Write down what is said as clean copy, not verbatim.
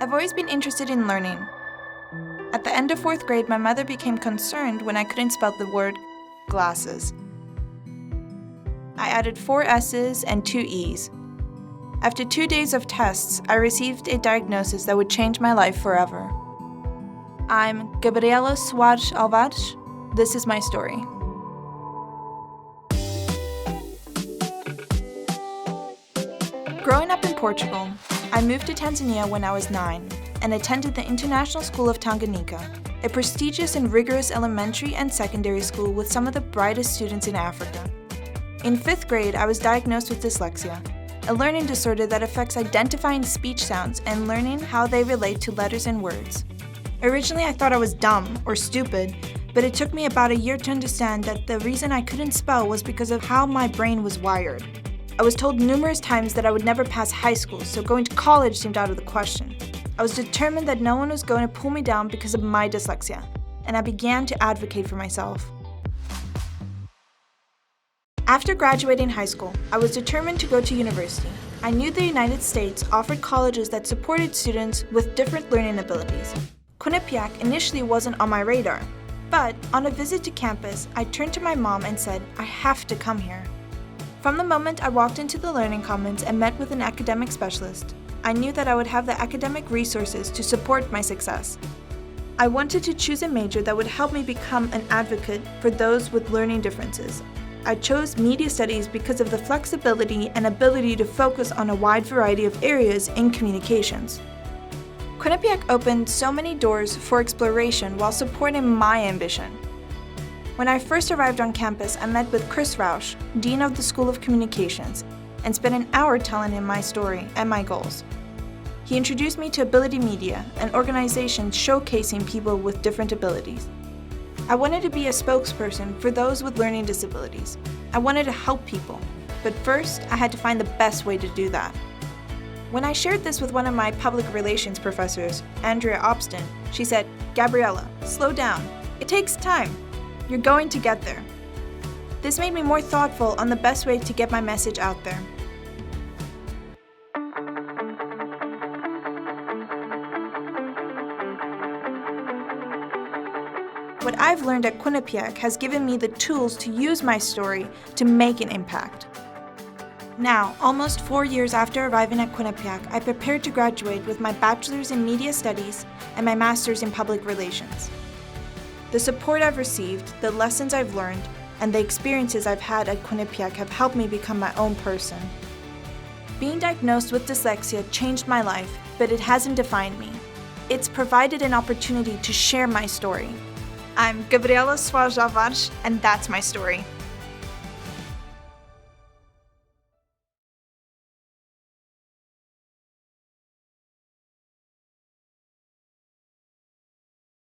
I've always been interested in learning. At the end of 4th grade, my mother became concerned when I couldn't spell the word glasses. I added 4 S's and 2 E's. After 2 days of tests, I received a diagnosis that would change my life forever. I'm Gabriela Soares Álvares. This is my story. Growing up in Portugal, I moved to Tanzania when I was 9 and attended the International School of Tanganyika, a prestigious and rigorous elementary and secondary school with some of the brightest students in Africa. In 5th grade, I was diagnosed with dyslexia, a learning disorder that affects identifying speech sounds and learning how they relate to letters and words. Originally, I thought I was dumb or stupid, but it took me about a year to understand that the reason I couldn't spell was because of how my brain was wired. I was told numerous times that I would never pass high school, so going to college seemed out of the question. I was determined that no one was going to pull me down because of my dyslexia, and I began to advocate for myself. After graduating high school, I was determined to go to university. I knew the United States offered colleges that supported students with different learning abilities. Quinnipiac initially wasn't on my radar, but on a visit to campus, I turned to my mom and said, I have to come here. From the moment I walked into the Learning Commons and met with an academic specialist, I knew that I would have the academic resources to support my success. I wanted to choose a major that would help me become an advocate for those with learning differences. I chose media studies because of the flexibility and ability to focus on a wide variety of areas in communications. Quinnipiac opened so many doors for exploration while supporting my ambition. When I first arrived on campus, I met with Chris Rausch, Dean of the School of Communications, and spent an hour telling him my story and my goals. He introduced me to Ability Media, an organization showcasing people with different abilities. I wanted to be a spokesperson for those with learning disabilities. I wanted to help people, but first I had to find the best way to do that. When I shared this with one of my public relations professors, Andrea Obstin, she said, "Gabriela, slow down. It takes time. You're going to get there." This made me more thoughtful on the best way to get my message out there. What I've learned at Quinnipiac has given me the tools to use my story to make an impact. Now, almost 4 years after arriving at Quinnipiac, I prepared to graduate with my bachelor's in media studies and my master's in public relations. The support I've received, the lessons I've learned, and the experiences I've had at Quinnipiac have helped me become my own person. Being diagnosed with dyslexia changed my life, but it hasn't defined me. It's provided an opportunity to share my story. I'm Gabriela Soares Álvares, and that's my story.